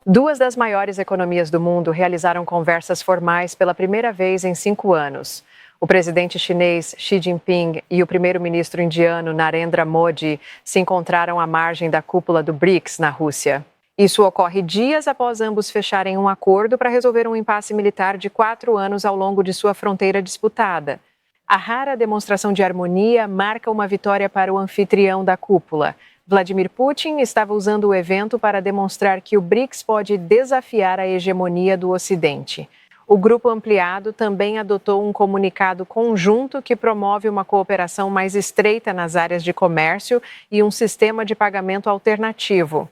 Duas das maiores economias do mundo realizaram conversas formais pela primeira vez em 5 anos. O presidente chinês Xi Jinping e o primeiro-ministro indiano Narendra Modi se encontraram à margem da cúpula do BRICS, na Rússia. Isso ocorre dias após ambos fecharem um acordo para resolver um impasse militar de 4 anos ao longo de sua fronteira disputada. A rara demonstração de harmonia marca uma vitória para o anfitrião da cúpula. Vladimir Putin estava usando o evento para demonstrar que o BRICS pode desafiar a hegemonia do Ocidente. O grupo ampliado também adotou um comunicado conjunto que promove uma cooperação mais estreita nas áreas de comércio e um sistema de pagamento alternativo.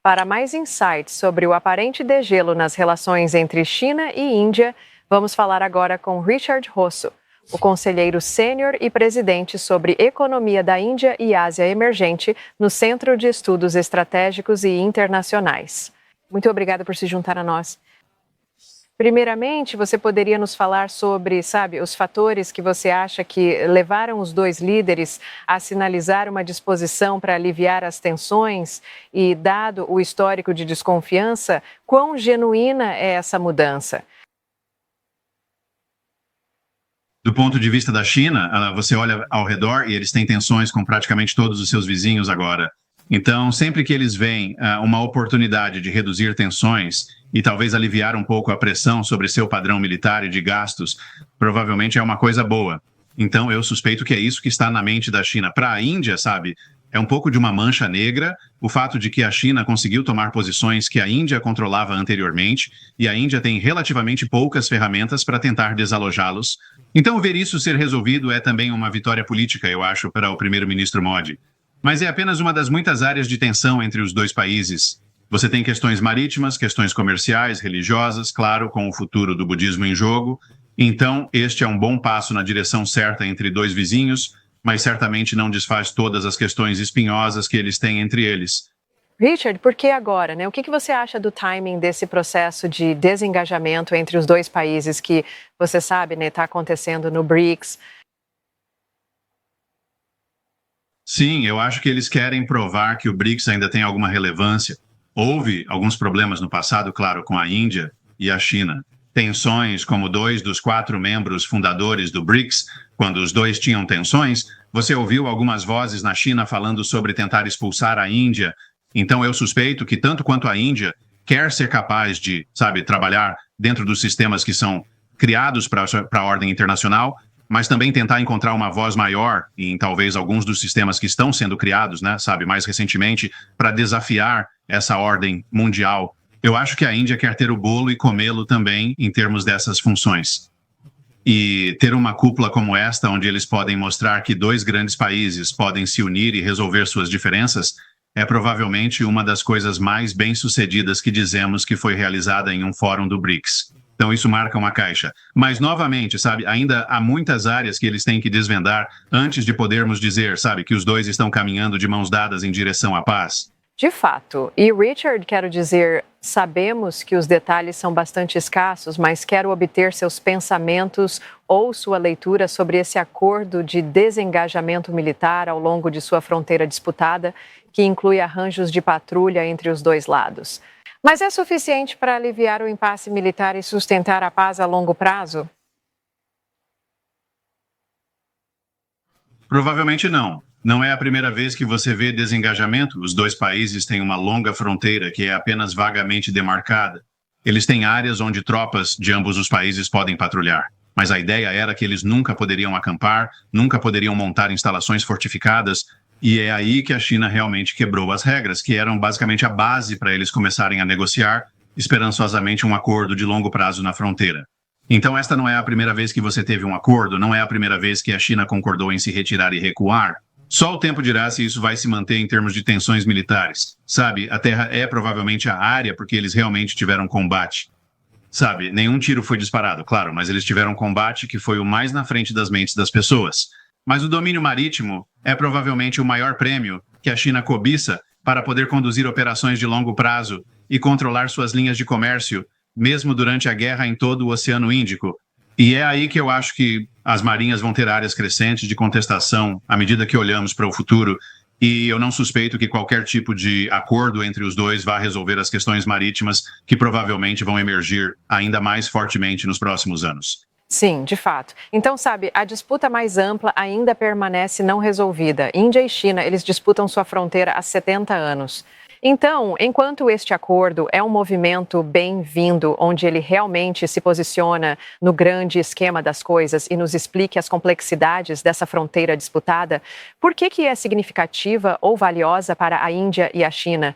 Para mais insights sobre o aparente degelo nas relações entre China e Índia, vamos falar agora com Richard Rosso, o conselheiro sênior e presidente sobre economia da Índia e Ásia Emergente no Centro de Estudos Estratégicos e Internacionais. Muito obrigada por se juntar a nós. Primeiramente, você poderia nos falar sobre, os fatores que você acha que levaram os dois líderes a sinalizar uma disposição para aliviar as tensões e, dado o histórico de desconfiança, quão genuína é essa mudança? Do ponto de vista da China, você olha ao redor e eles têm tensões com praticamente todos os seus vizinhos agora. Então, sempre que eles veem uma oportunidade de reduzir tensões e talvez aliviar um pouco a pressão sobre seu padrão militar e de gastos, provavelmente é uma coisa boa. Então, eu suspeito que é isso que está na mente da China. Para a Índia, é um pouco de uma mancha negra o fato de que a China conseguiu tomar posições que a Índia controlava anteriormente e a Índia tem relativamente poucas ferramentas para tentar desalojá-los. Então, ver isso ser resolvido é também uma vitória política, eu acho, para o primeiro-ministro Modi. Mas é apenas uma das muitas áreas de tensão entre os dois países. Você tem questões marítimas, questões comerciais, religiosas, claro, com o futuro do budismo em jogo. Então, este é um bom passo na direção certa entre dois vizinhos, mas certamente não desfaz todas as questões espinhosas que eles têm entre eles. Richard, por que agora, né? O que você acha do timing desse processo de desengajamento entre os dois países que, você sabe, né, está acontecendo no BRICS? Sim, eu acho que eles querem provar que o BRICS ainda tem alguma relevância. Houve alguns problemas no passado, claro, com a Índia e a China. Tensões como 2 dos 4 membros fundadores do BRICS, quando os dois tinham tensões, você ouviu algumas vozes na China falando sobre tentar expulsar a Índia. Então eu suspeito que tanto quanto a Índia quer ser capaz de, trabalhar dentro dos sistemas que são criados para a ordem internacional, mas também tentar encontrar uma voz maior em talvez alguns dos sistemas que estão sendo criados, né, mais recentemente, para desafiar essa ordem mundial. Eu acho que a Índia quer ter o bolo e comê-lo também em termos dessas funções. E ter uma cúpula como esta, onde eles podem mostrar que dois grandes países podem se unir e resolver suas diferenças, é provavelmente uma das coisas mais bem-sucedidas que dizemos que foi realizada em um fórum do BRICS. Então isso marca uma caixa. Mas, novamente, ainda há muitas áreas que eles têm que desvendar antes de podermos dizer, que os dois estão caminhando de mãos dadas em direção à paz. De fato. E, Richard, quero dizer, sabemos que os detalhes são bastante escassos, mas quero obter seus pensamentos ou sua leitura sobre esse acordo de desengajamento militar ao longo de sua fronteira disputada, que inclui arranjos de patrulha entre os dois lados. Mas é suficiente para aliviar o impasse militar e sustentar a paz a longo prazo? Provavelmente não. Não é a primeira vez que você vê desengajamento. Os dois países têm uma longa fronteira que é apenas vagamente demarcada. Eles têm áreas onde tropas de ambos os países podem patrulhar. Mas a ideia era que eles nunca poderiam acampar, nunca poderiam montar instalações fortificadas. E é aí que a China realmente quebrou as regras, que eram basicamente a base para eles começarem a negociar esperançosamente um acordo de longo prazo na fronteira. Então esta não é a primeira vez que você teve um acordo, não é a primeira vez que a China concordou em se retirar e recuar. Só o tempo dirá se isso vai se manter em termos de tensões militares. A terra é provavelmente a área porque eles realmente tiveram combate. Nenhum tiro foi disparado, claro, mas eles tiveram combate que foi o mais na frente das mentes das pessoas. Mas o domínio marítimo é provavelmente o maior prêmio que a China cobiça para poder conduzir operações de longo prazo e controlar suas linhas de comércio, mesmo durante a guerra em todo o Oceano Índico. E é aí que eu acho que as marinhas vão ter áreas crescentes de contestação à medida que olhamos para o futuro. E eu não suspeito que qualquer tipo de acordo entre os dois vá resolver as questões marítimas que provavelmente vão emergir ainda mais fortemente nos próximos anos. Sim, de fato. Então, sabe, a disputa mais ampla ainda permanece não resolvida. Índia e China, eles disputam sua fronteira há 70 anos. Então, enquanto este acordo é um movimento bem-vindo, onde ele realmente se posiciona no grande esquema das coisas e nos explique as complexidades dessa fronteira disputada, por que é significativa ou valiosa para a Índia e a China?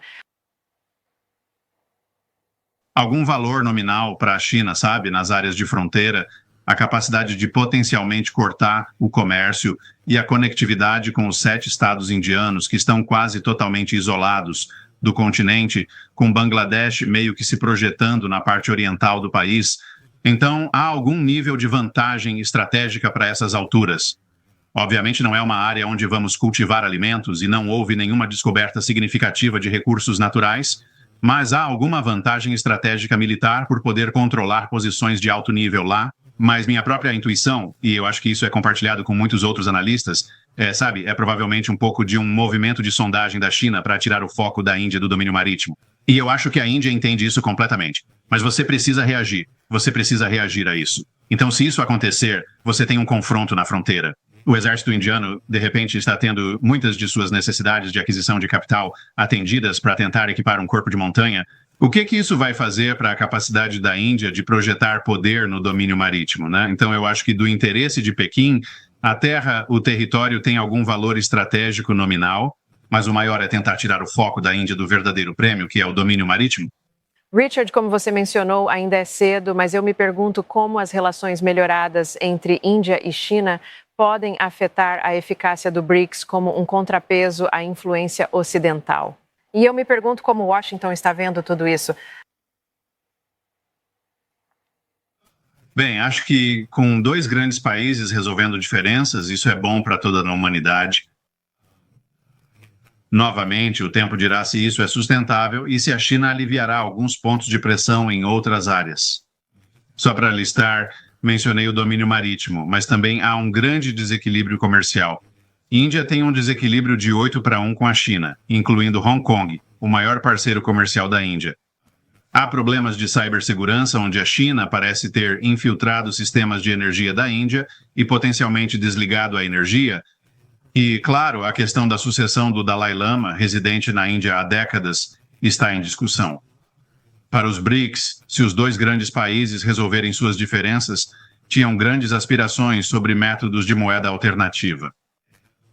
Algum valor nominal para a China, sabe, nas áreas de fronteira, a capacidade de potencialmente cortar o comércio e a conectividade com os 7 estados indianos que estão quase totalmente isolados do continente, com Bangladesh meio que se projetando na parte oriental do país. Então, há algum nível de vantagem estratégica para essas alturas. Obviamente não é uma área onde vamos cultivar alimentos e não houve nenhuma descoberta significativa de recursos naturais, mas há alguma vantagem estratégica militar por poder controlar posições de alto nível lá. Mas minha própria intuição, e eu acho que isso é compartilhado com muitos outros analistas, é provavelmente um pouco de um movimento de sondagem da China para tirar o foco da Índia do domínio marítimo. E eu acho que a Índia entende isso completamente. Mas você precisa reagir a isso. Então, se isso acontecer, você tem um confronto na fronteira. O exército indiano, de repente, está tendo muitas de suas necessidades de aquisição de capital atendidas para tentar equipar um corpo de montanha. O que isso vai fazer para a capacidade da Índia de projetar poder no domínio marítimo, né? Então, eu acho que do interesse de Pequim, a terra, o território tem algum valor estratégico nominal, mas o maior é tentar tirar o foco da Índia do verdadeiro prêmio, que é o domínio marítimo. Richard, como você mencionou, ainda é cedo, mas eu me pergunto como as relações melhoradas entre Índia e China podem afetar a eficácia do BRICS como um contrapeso à influência ocidental. E eu me pergunto como Washington está vendo tudo isso. Bem, acho que com 2 grandes países resolvendo diferenças, isso é bom para toda a humanidade. Novamente, o tempo dirá se isso é sustentável e se a China aliviará alguns pontos de pressão em outras áreas. Só para listar, mencionei o domínio marítimo, mas também há um grande desequilíbrio comercial. Índia tem um desequilíbrio de 8-1 com a China, incluindo Hong Kong, o maior parceiro comercial da Índia. Há problemas de cibersegurança, onde a China parece ter infiltrado sistemas de energia da Índia e potencialmente desligado a energia. E, claro, a questão da sucessão do Dalai Lama, residente na Índia há décadas, está em discussão. Para os BRICS, se os 2 grandes países resolverem suas diferenças, tinham grandes aspirações sobre métodos de moeda alternativa.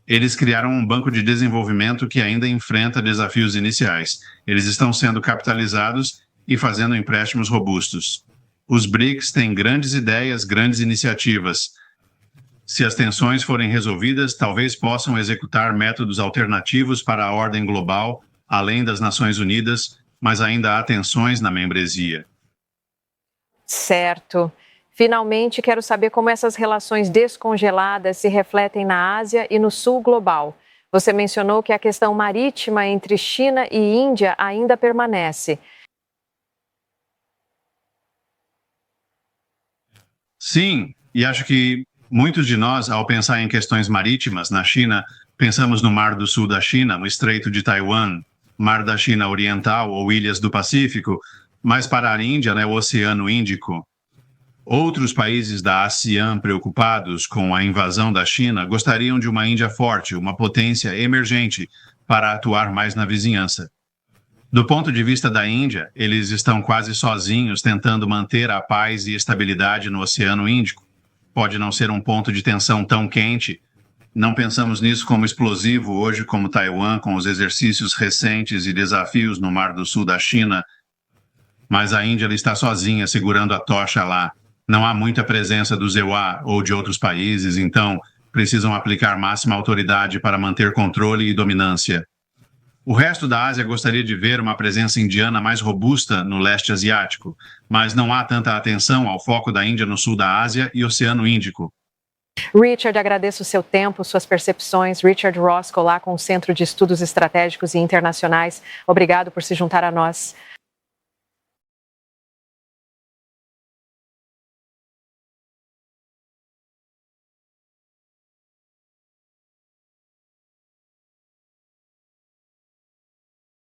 Eles criaram um banco de desenvolvimento que ainda enfrenta desafios iniciais. Eles estão sendo capitalizados e fazendo empréstimos robustos. Os BRICS têm grandes ideias, grandes iniciativas. Se as tensões forem resolvidas, talvez possam executar métodos alternativos para a ordem global, além das Nações Unidas, mas ainda há tensões na membresia. Certo. Finalmente, quero saber como essas relações descongeladas se refletem na Ásia e no sul global. Você mencionou que a questão marítima entre China e Índia ainda permanece. Sim, e acho que muitos de nós, ao pensar em questões marítimas na China, pensamos no Mar do Sul da China, no Estreito de Taiwan, Mar da China Oriental ou Ilhas do Pacífico, mas para a Índia, o Oceano Índico. Outros países da ASEAN preocupados com a invasão da China gostariam de uma Índia forte, uma potência emergente, para atuar mais na vizinhança. Do ponto de vista da Índia, eles estão quase sozinhos tentando manter a paz e estabilidade no Oceano Índico. Pode não ser um ponto de tensão tão quente. Não pensamos nisso como explosivo hoje, como Taiwan, com os exercícios recentes e desafios no Mar do Sul da China. Mas a Índia ela está sozinha, segurando a tocha lá. Não há muita presença do EUA ou de outros países, então precisam aplicar máxima autoridade para manter controle e dominância. O resto da Ásia gostaria de ver uma presença indiana mais robusta no leste asiático, mas não há tanta atenção ao foco da Índia no sul da Ásia e Oceano Índico. Richard, agradeço o seu tempo, suas percepções. Richard Roscoe, lá com o Centro de Estudos Estratégicos e Internacionais. Obrigado por se juntar a nós.